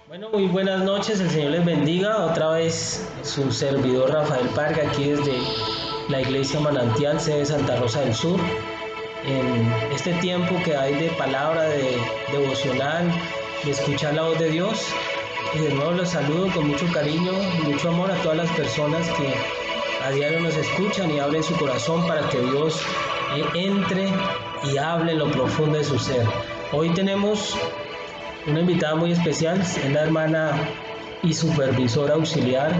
Bueno, muy buenas noches, el Señor les bendiga. Otra vez su servidor Rafael Parga, aquí desde la Iglesia Manantial, sede Santa Rosa del Sur. En este tiempo que hay de palabra, de devocional, de escuchar la voz de Dios. Y de nuevo los saludo con mucho cariño y mucho amor a todas las personas que a diario nos escuchan y abren su corazón para que Dios entre y hable en lo profundo de su ser. Hoy tenemos una invitada muy especial, es la hermana y supervisora auxiliar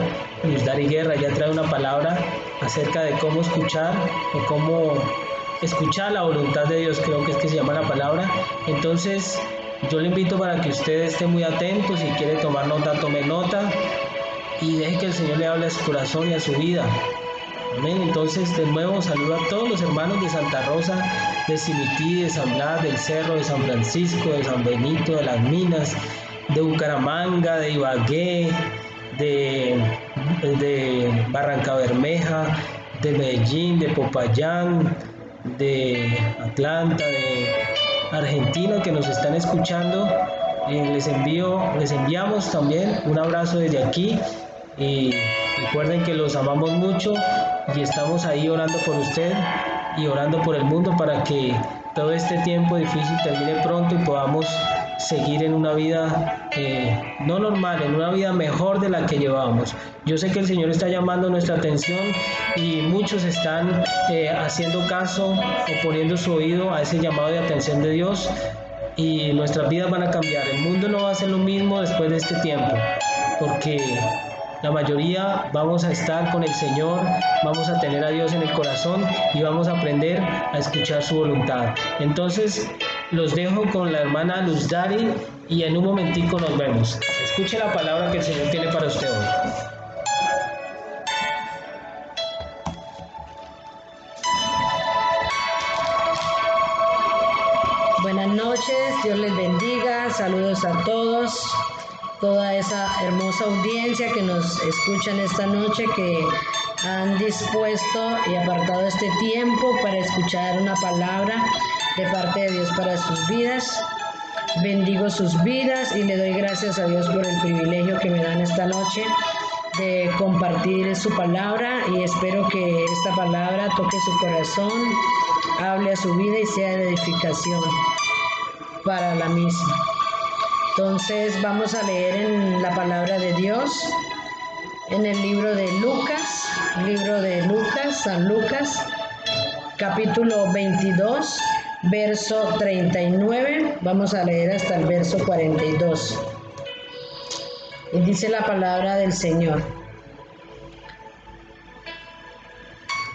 Luz Dari Guerra. Ella trae una palabra acerca de cómo escuchar o cómo escuchar la voluntad de Dios, creo que es que se llama la palabra. Entonces yo le invito para que usted esté muy atento. Si quiere tomar nota, tome nota y deje que el Señor le hable a su corazón y a su vida. Amén. Entonces, de nuevo, saludo a todos los hermanos de Santa Rosa, de Simití, de San Blas, del Cerro, de San Francisco, de San Benito, de Las Minas, de Bucaramanga, de Ibagué, de Barrancabermeja, de Medellín, de Popayán, de Atlanta, de Argentina, que nos están escuchando. Les enviamos también un abrazo desde aquí y recuerden que los amamos mucho y estamos ahí orando por usted y orando por el mundo para que todo este tiempo difícil termine pronto y podamos seguir en una vida no normal, en una vida mejor de la que llevábamos. Yo sé que el Señor está llamando nuestra atención y muchos están haciendo caso o poniendo su oído a ese llamado de atención de Dios, y nuestras vidas van a cambiar. El mundo no va a ser lo mismo después de este tiempo, porque la mayoría vamos a estar con el Señor, vamos a tener a Dios en el corazón y vamos a aprender a escuchar su voluntad. Entonces los dejo con la hermana Luz Dari y en un momentico nos vemos. Escuche la palabra que el Señor tiene para usted hoy. Buenas noches, Dios les bendiga, saludos a todos, toda esa hermosa audiencia que nos escuchan esta noche, que han dispuesto y apartado este tiempo para escuchar una palabra de parte de Dios para sus vidas. Bendigo sus vidas y le doy gracias a Dios por el privilegio que me dan esta noche de compartir su palabra, y espero que esta palabra toque su corazón, hable a su vida y sea de edificación para la misma. Entonces vamos a leer en la palabra de Dios, en el libro de Lucas, San Lucas, capítulo 22, verso 39, vamos a leer hasta el verso 42. Y dice la palabra del Señor: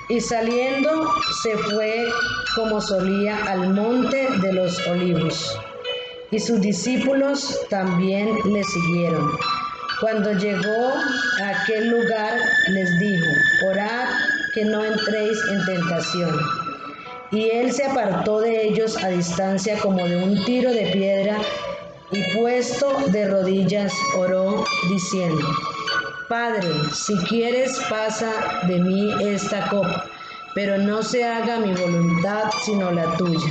y saliendo se fue como solía al monte de los olivos, y sus discípulos también le siguieron. Cuando llegó a aquel lugar les dijo: orad que no entréis en tentación. Y él se apartó de ellos a distancia como de un tiro de piedra, y puesto de rodillas oró diciendo: Padre, si quieres, pasa de mí esta copa, pero no se haga mi voluntad sino la tuya.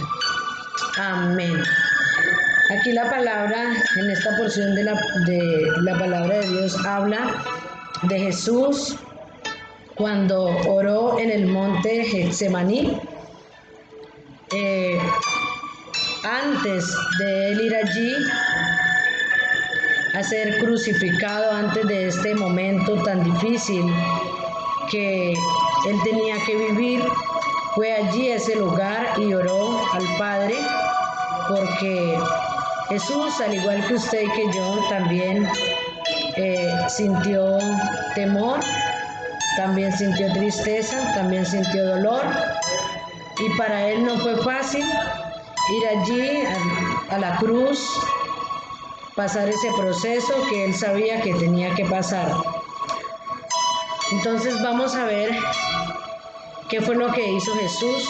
Amén. Aquí la palabra, en esta porción de la palabra de Dios, habla de Jesús cuando oró en el monte Getsemaní. Antes de él ir allí a ser crucificado, antes de este momento tan difícil que él tenía que vivir, fue allí a ese lugar y oró al Padre, porque Jesús, al igual que usted y que yo, también sintió temor, también sintió tristeza, también sintió dolor, y para él no fue fácil ir allí a la cruz, pasar ese proceso que él sabía que tenía que pasar. Entonces vamos a ver qué fue lo que hizo Jesús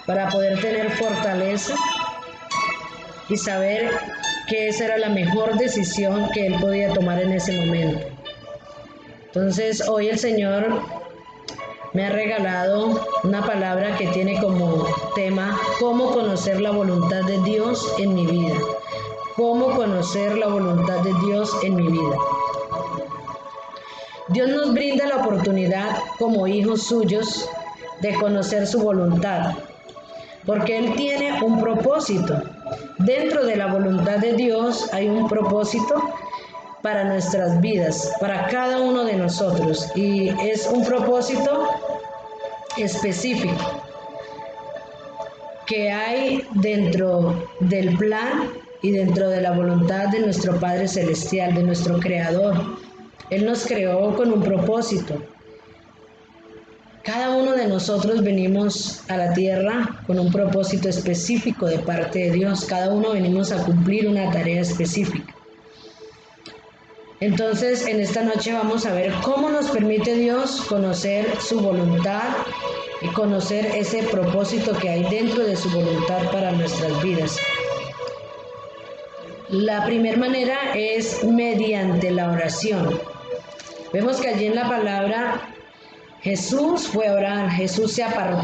para poder tener fortaleza y saber que esa era la mejor decisión que él podía tomar en ese momento. Entonces hoy el Señor me ha regalado una palabra que tiene como tema: cómo conocer la voluntad de Dios en mi vida. cómo conocer la voluntad de Dios en mi vida. Dios nos brinda la oportunidad como hijos suyos de conocer su voluntad, porque Él tiene un propósito. Dentro de la voluntad de Dios hay un propósito para nuestras vidas, para cada uno de nosotros, y es un propósito específico que hay dentro del plan y dentro de la voluntad de nuestro Padre Celestial, de nuestro Creador. Él nos creó con un propósito. Cada uno de nosotros venimos a la tierra con un propósito específico de parte de Dios. Cada uno venimos a cumplir una tarea específica. Entonces, en esta noche vamos a ver cómo nos permite Dios conocer su voluntad y conocer ese propósito que hay dentro de su voluntad para nuestras vidas. La primera manera es mediante la oración. Vemos que allí en la palabra Jesús fue a orar, Jesús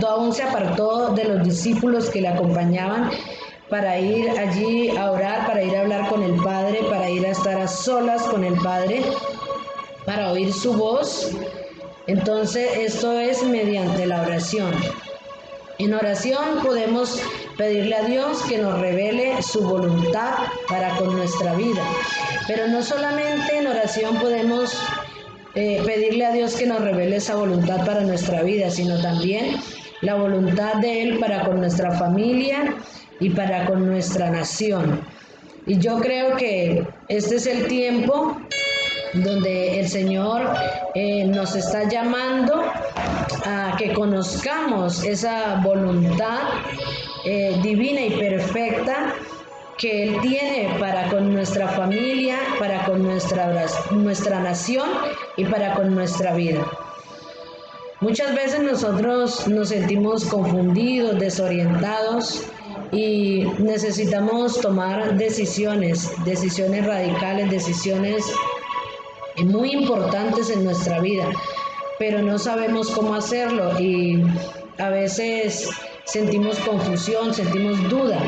aún se apartó de los discípulos que le acompañaban para ir allí a orar, para ir a hablar con el Padre, para ir a estar a solas con el Padre, para oír su voz. Entonces esto es mediante la oración. En oración podemos pedirle a Dios que nos revele su voluntad para con nuestra vida, pero no solamente en oración podemos pedirle a Dios que nos revele esa voluntad para nuestra vida, sino también la voluntad de Él para con nuestra familia y para con nuestra nación. Y yo creo que este es el tiempo donde el Señor nos está llamando a que conozcamos esa voluntad divina y perfecta que Él tiene para con nuestra familia, para con nuestra nación y para con nuestra vida. Muchas veces nosotros nos sentimos confundidos, desorientados y necesitamos tomar decisiones radicales, decisiones muy importantes en nuestra vida, pero no sabemos cómo hacerlo y a veces sentimos confusión, sentimos duda.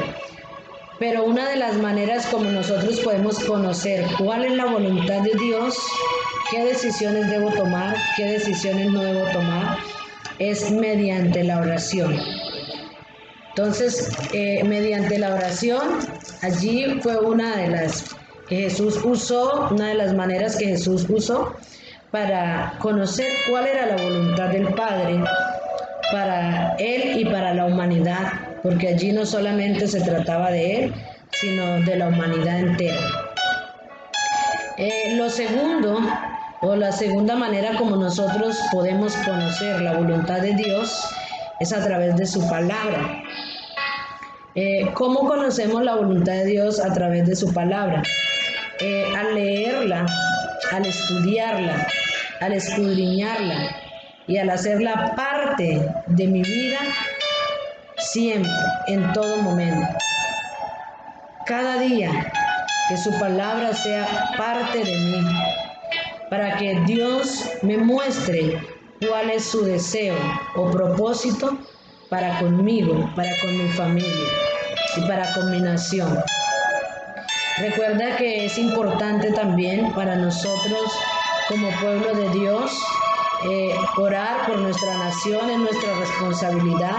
Pero una de las maneras como nosotros podemos conocer cuál es la voluntad de Dios, qué decisiones debo tomar, qué decisiones no debo tomar, es mediante la oración. Entonces, mediante la oración, allí fue una de las que Jesús usó, una de las maneras que Jesús usó para conocer cuál era la voluntad del Padre para Él y para la humanidad, porque allí no solamente se trataba de Él, sino de la humanidad entera. Lo segundo, o la segunda manera como nosotros podemos conocer la voluntad de Dios es a través de su palabra. ¿Cómo conocemos la voluntad de Dios a través de su palabra? Al leerla, al estudiarla, al escudriñarla y al hacerla parte de mi vida siempre, en todo momento. Cada día que su palabra sea parte de mí, para que Dios me muestre cuál es su deseo o propósito para conmigo, para con mi familia y para con mi nación. Recuerda que es importante también para nosotros como pueblo de Dios orar por nuestra nación, es nuestra responsabilidad,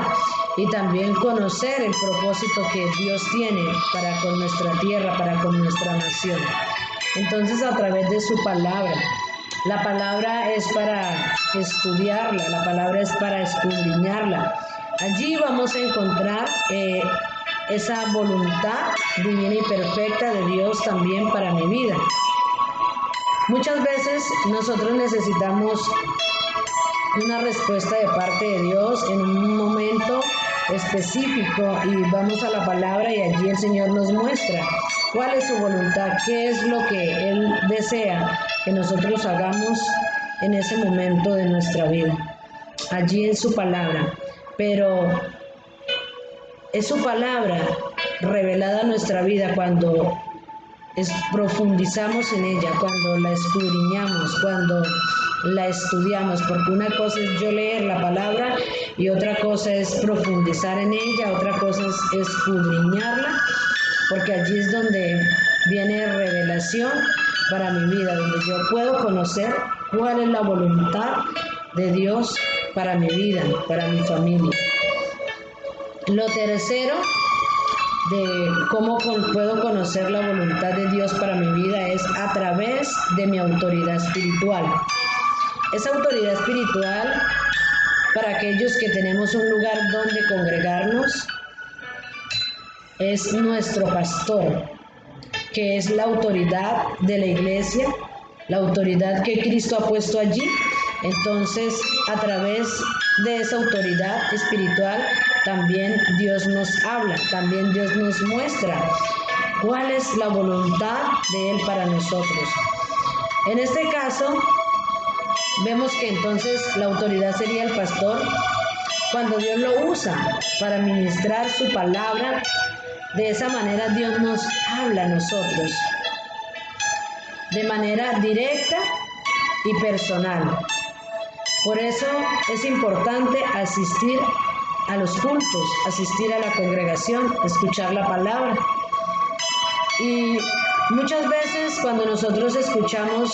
y también conocer el propósito que Dios tiene para con nuestra tierra, para con nuestra nación. Entonces, a través de su palabra, la palabra es para estudiarla, la palabra es para escudriñarla. Allí vamos a encontrar esa voluntad divina y perfecta de Dios también para mi vida. Muchas veces nosotros necesitamos una respuesta de parte de Dios en un momento específico y vamos a la palabra y allí el Señor nos muestra cuál es su voluntad, qué es lo que Él desea que nosotros hagamos en ese momento de nuestra vida, allí en su palabra. Pero es su palabra revelada a nuestra vida cuando profundizamos en ella, cuando la escudriñamos, cuando la estudiamos, porque una cosa es yo leer la palabra y otra cosa es profundizar en ella, otra cosa es escudriñarla, porque allí es donde viene revelación para mi vida, donde yo puedo conocer cuál es la voluntad de Dios para mi vida, para mi familia. Lo tercero de cómo puedo conocer la voluntad de Dios para mi vida es a través de mi autoridad espiritual. Esa autoridad espiritual, para aquellos que tenemos un lugar donde congregarnos, es nuestro pastor, que es la autoridad de la iglesia, la autoridad que Cristo ha puesto allí. Entonces, a través de esa autoridad espiritual, también Dios nos habla, también Dios nos muestra cuál es la voluntad de Él para nosotros. En este caso, vemos que entonces la autoridad sería el pastor cuando Dios lo usa para ministrar su palabra. De esa manera Dios nos habla a nosotros de manera directa y personal. Por eso es importante asistir a los cultos, asistir a la congregación, escuchar la palabra. Y muchas veces cuando nosotros escuchamos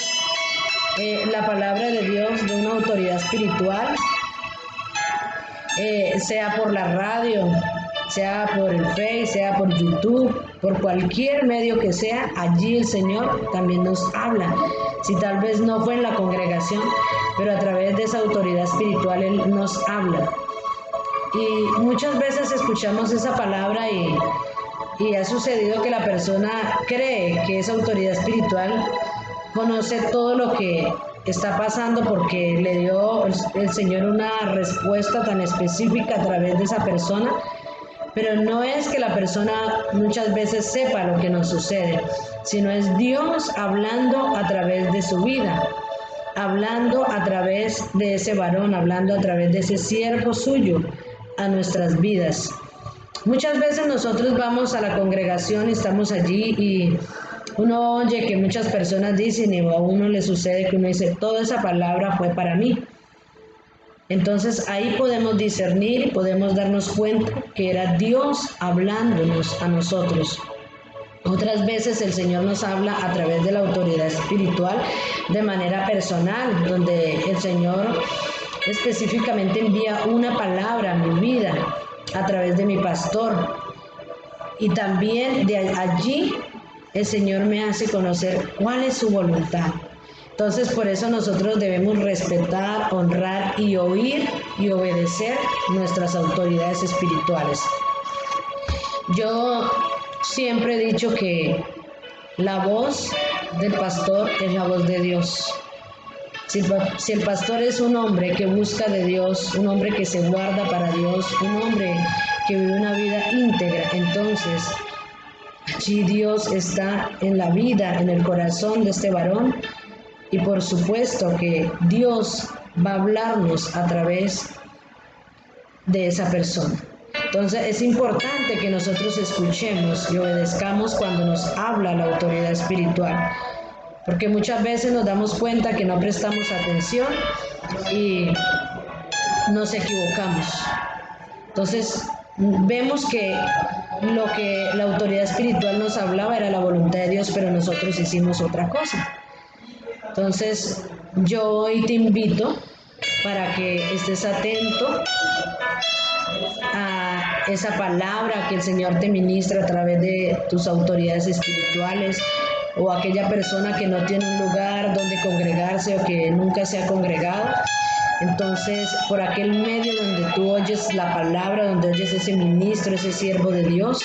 la palabra de Dios de una autoridad espiritual, sea por la radio, sea por el Face, sea por YouTube, por cualquier medio que sea, allí el Señor también nos habla. Si tal vez no fue en la congregación, pero a través de esa autoridad espiritual Él nos habla. Y muchas veces escuchamos esa palabra y ha sucedido que la persona cree que esa autoridad espiritual conoce todo lo que está pasando porque le dio el Señor una respuesta tan específica a través de esa persona, pero no es que la persona muchas veces sepa lo que nos sucede, sino es Dios hablando a través de su vida, hablando a través de ese varón, hablando a través de ese siervo suyo a nuestras vidas. Muchas veces nosotros vamos a la congregación y estamos allí y uno oye que muchas personas dicen y a uno le sucede que uno dice, toda esa palabra fue para mí. Entonces ahí podemos discernir y podemos darnos cuenta que era Dios hablándonos a nosotros. Otras veces el Señor nos habla a través de la autoridad espiritual de manera personal, donde el Señor específicamente envía una palabra a mi vida a través de mi pastor. Y también de allí el Señor me hace conocer cuál es su voluntad. Entonces, por eso nosotros debemos respetar, honrar y oír y obedecer nuestras autoridades espirituales. Yo siempre he dicho que la voz del pastor es la voz de Dios. Si el pastor es un hombre que busca de Dios, un hombre que se guarda para Dios, un hombre que vive una vida íntegra, entonces allí Dios está en la vida, en el corazón de este varón. Y por supuesto que Dios va a hablarnos a través de esa persona. Entonces es importante que nosotros escuchemos y obedezcamos cuando nos habla la autoridad espiritual, porque muchas veces nos damos cuenta que no prestamos atención y nos equivocamos. Entonces vemos que lo que la autoridad espiritual nos hablaba era la voluntad de Dios, pero nosotros hicimos otra cosa. Entonces, yo hoy te invito para que estés atento a esa palabra que el Señor te ministra a través de tus autoridades espirituales o aquella persona que no tiene un lugar donde congregarse o que nunca se ha congregado. Entonces, por aquel medio donde tú oyes la palabra, donde oyes ese ministro, ese siervo de Dios,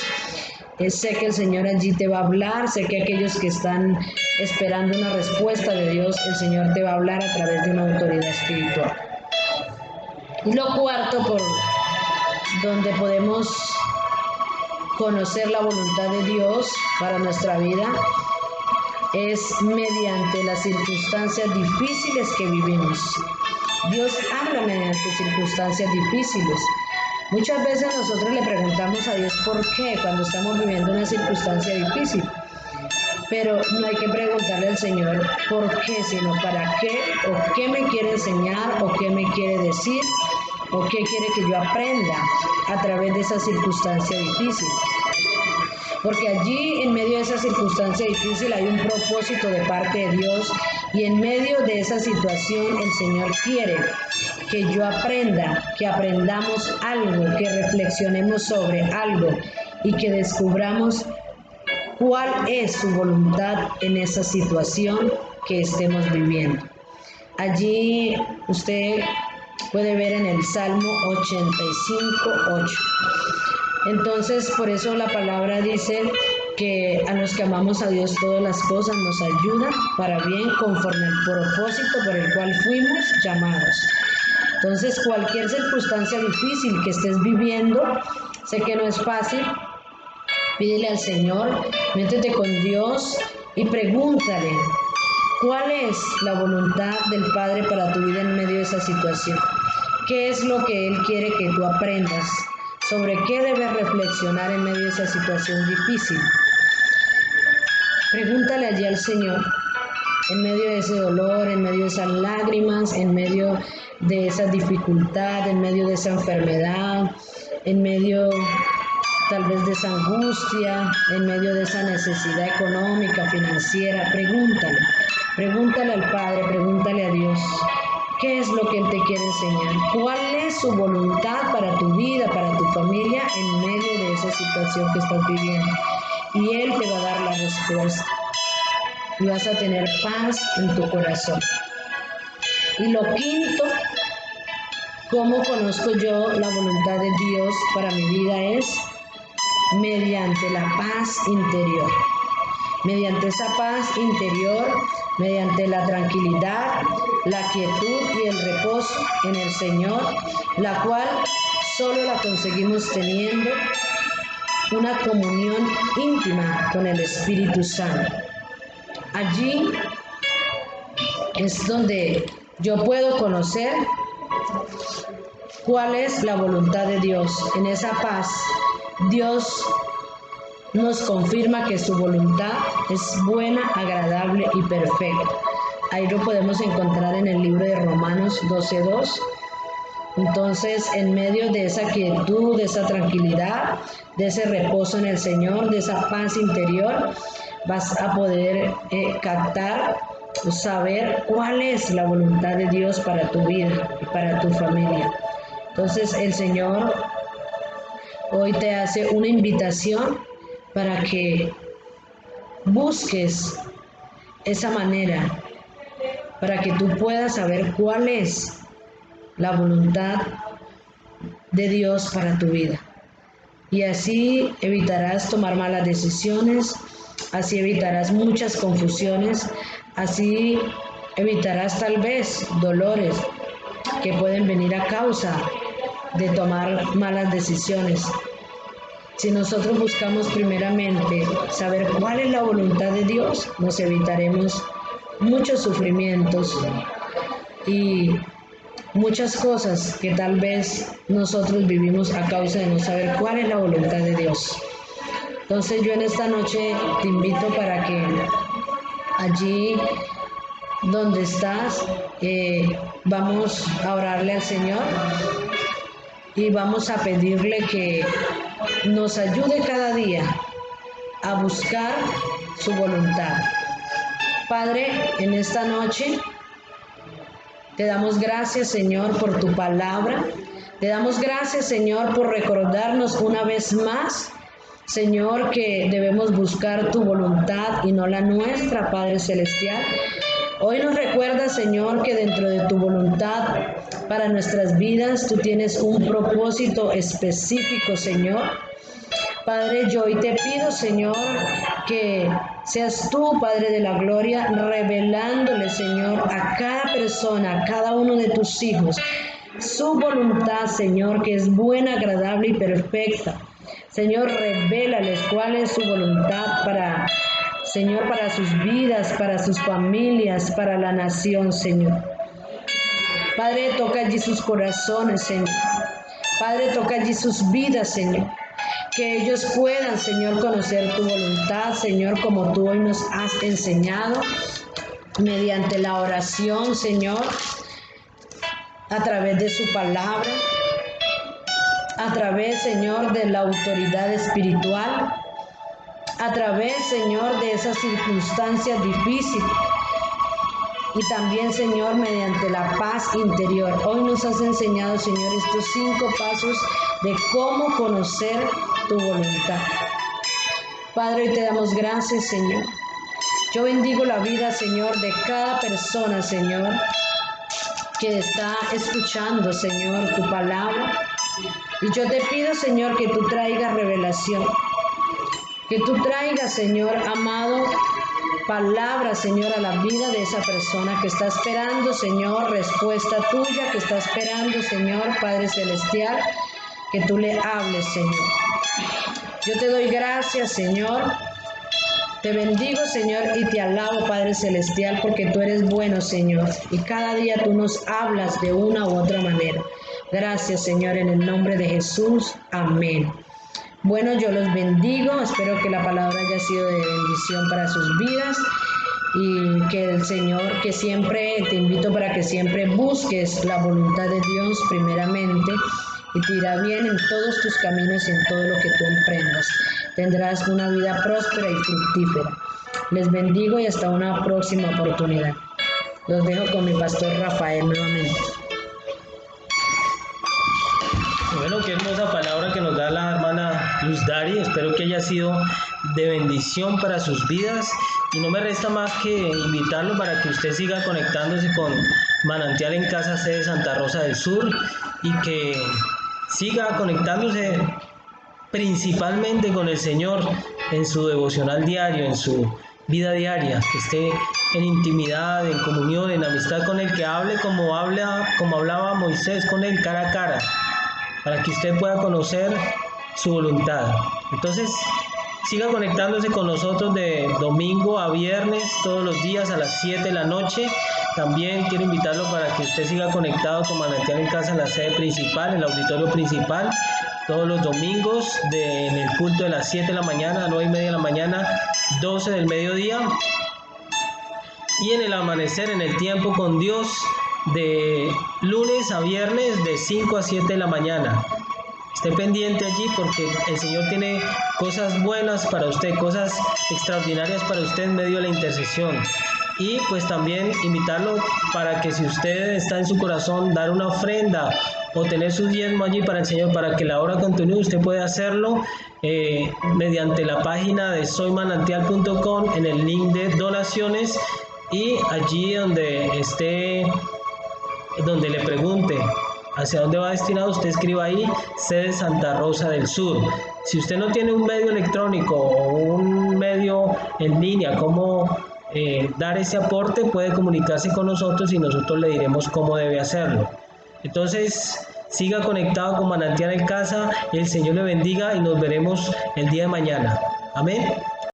sé que el Señor allí te va a hablar, sé que aquellos que están esperando una respuesta de Dios, el Señor te va a hablar a través de una autoridad espiritual. Y lo cuarto, por donde podemos conocer la voluntad de Dios para nuestra vida, es mediante las circunstancias difíciles que vivimos. Dios habla mediante circunstancias difíciles. Muchas veces nosotros le preguntamos a Dios por qué cuando estamos viviendo una circunstancia difícil, pero no hay que preguntarle al Señor por qué, sino para qué, o qué me quiere enseñar, o qué me quiere decir, o qué quiere que yo aprenda a través de esa circunstancia difícil. porque allí en medio de esa circunstancia difícil hay un propósito de parte de Dios, y en medio de esa situación el Señor quiere que yo aprenda, que aprendamos algo, que reflexionemos sobre algo y que descubramos cuál es su voluntad en esa situación que estemos viviendo. Allí usted puede ver en el Salmo 85:8. Entonces, por eso la palabra dice que a los que amamos a Dios todas las cosas nos ayudan para bien conforme al propósito por el cual fuimos llamados. Entonces, cualquier circunstancia difícil que estés viviendo, sé que no es fácil, pídele al Señor, métete con Dios y pregúntale cuál es la voluntad del Padre para tu vida en medio de esa situación. ¿Qué es lo que Él quiere que tú aprendas? ¿Sobre qué debes reflexionar en medio de esa situación difícil? Pregúntale allí al Señor, en medio de ese dolor, en medio de esas lágrimas, en medio de esa dificultad, en medio de esa enfermedad, en medio tal vez de esa angustia, en medio de esa necesidad económica, financiera. Pregúntale al Padre, pregúntale a Dios. ¿Qué es lo que Él te quiere enseñar? ¿Cuál es su voluntad para tu vida, para tu familia, en medio de esa situación que estás viviendo? Y Él te va a dar la respuesta. Y vas a tener paz en tu corazón. Y lo quinto, ¿cómo conozco yo la voluntad de Dios para mi vida? Es mediante la paz interior. Mediante esa paz interior, mediante la tranquilidad, la quietud y el reposo en el Señor, la cual solo la conseguimos teniendo una comunión íntima con el Espíritu Santo. Allí es donde yo puedo conocer cuál es la voluntad de Dios. En esa paz, Dios nos confirma que su voluntad es buena, agradable y perfecta. Ahí lo podemos encontrar en el libro de Romanos 12:2. Entonces, en medio de esa quietud, de esa tranquilidad, de ese reposo en el Señor, de esa paz interior, vas a poder captar, saber cuál es la voluntad de Dios para tu vida y para tu familia. Entonces, el Señor hoy te hace una invitación para que busques esa manera, para que tú puedas saber cuál es la voluntad de Dios para tu vida. Y así evitarás tomar malas decisiones, así evitarás muchas confusiones, así evitarás tal vez dolores que pueden venir a causa de tomar malas decisiones. Si nosotros buscamos primeramente saber cuál es la voluntad de Dios, nos evitaremos muchos sufrimientos y muchas cosas que tal vez nosotros vivimos a causa de no saber cuál es la voluntad de Dios. Entonces yo en esta noche te invito para que allí donde estás, vamos a orarle al Señor y vamos a pedirle que nos ayude cada día a buscar su voluntad. Padre, en esta noche te damos gracias, Señor, por tu palabra. Te damos gracias, Señor, por recordarnos una vez más, Señor, que debemos buscar tu voluntad y no la nuestra, Padre Celestial. Hoy nos recuerda, Señor, que dentro de tu voluntad para nuestras vidas tú tienes un propósito específico, Señor. Padre, yo hoy te pido, Señor, que seas tú, Padre de la Gloria, revelándole, Señor, a cada persona, a cada uno de tus hijos, su voluntad, Señor, que es buena, agradable y perfecta. Señor, revélales cuál es su voluntad para, Señor, para sus vidas, para sus familias, para la nación, Señor. Padre, toca allí sus corazones, Señor. Padre, toca allí sus vidas, Señor. Que ellos puedan, Señor, conocer tu voluntad, Señor, como tú hoy nos has enseñado, mediante la oración, Señor, a través de su palabra, a través, Señor, de la autoridad espiritual. a través, Señor, de esas circunstancias difíciles. Y también, Señor, mediante la paz interior. Hoy nos has enseñado, Señor, estos 5 pasos de cómo conocer tu voluntad. Padre, hoy te damos gracias, Señor. Yo bendigo la vida, Señor, de cada persona, Señor, que está escuchando, Señor, tu palabra. Y yo te pido, Señor, que tú traigas revelación. Que tú traigas, Señor, amado, palabra, Señor, a la vida de esa persona que está esperando, Señor, respuesta tuya, que está esperando, Señor, Padre Celestial, que tú le hables, Señor. Yo te doy gracias, Señor. Te bendigo, Señor, y te alabo, Padre Celestial, porque tú eres bueno, Señor, y cada día tú nos hablas de una u otra manera. Gracias, Señor, en el nombre de Jesús. Amén. Bueno, yo los bendigo, espero que la palabra haya sido de bendición para sus vidas y que el Señor, que siempre te invito para que siempre busques la voluntad de Dios primeramente y te irá bien en todos tus caminos y en todo lo que tú emprendas. Tendrás una vida próspera y fructífera. Les bendigo y hasta una próxima oportunidad. Los dejo con mi pastor Rafael nuevamente. Bueno, qué hermosa palabra que nos da la hermana Luz Dari. Espero que haya sido de bendición para sus vidas. Y no me resta más que invitarlo para que usted siga conectándose con Manantial en Casa Sede Santa Rosa del Sur y que siga conectándose principalmente con el Señor en su devocional diario, en su vida diaria, que esté en intimidad, en comunión, en amistad con Él, que hable como hablaba Moisés con Él cara a cara, para que usted pueda conocer su voluntad. Entonces, siga conectándose con nosotros de domingo a viernes, todos los días a las 7 de la noche. También quiero invitarlo para que usted siga conectado con Manantial en Casa en la sede principal, en el auditorio principal, todos los domingos en el culto de las 7 de la mañana, 9:30 de la mañana, 12 del mediodía. Y en el amanecer, en el tiempo con Dios, de lunes a viernes de 5 a 7 de la mañana. Esté pendiente allí porque el Señor tiene cosas buenas para usted, cosas extraordinarias para usted en medio de la intercesión. Y pues también invitarlo para que si usted está en su corazón dar una ofrenda o tener su diezmo allí para el Señor, para que la obra continúe, usted puede hacerlo mediante la página de soymanantial.com en el link de donaciones, y allí donde le pregunte hacia dónde va destinado, usted escriba ahí Sede Santa Rosa del Sur. Si usted no tiene un medio electrónico o un medio en línea como dar ese aporte, puede comunicarse con nosotros y nosotros le diremos cómo debe hacerlo. Entonces, siga conectado con Manantial en Casa, el Señor le bendiga y nos veremos el día de mañana. Amén.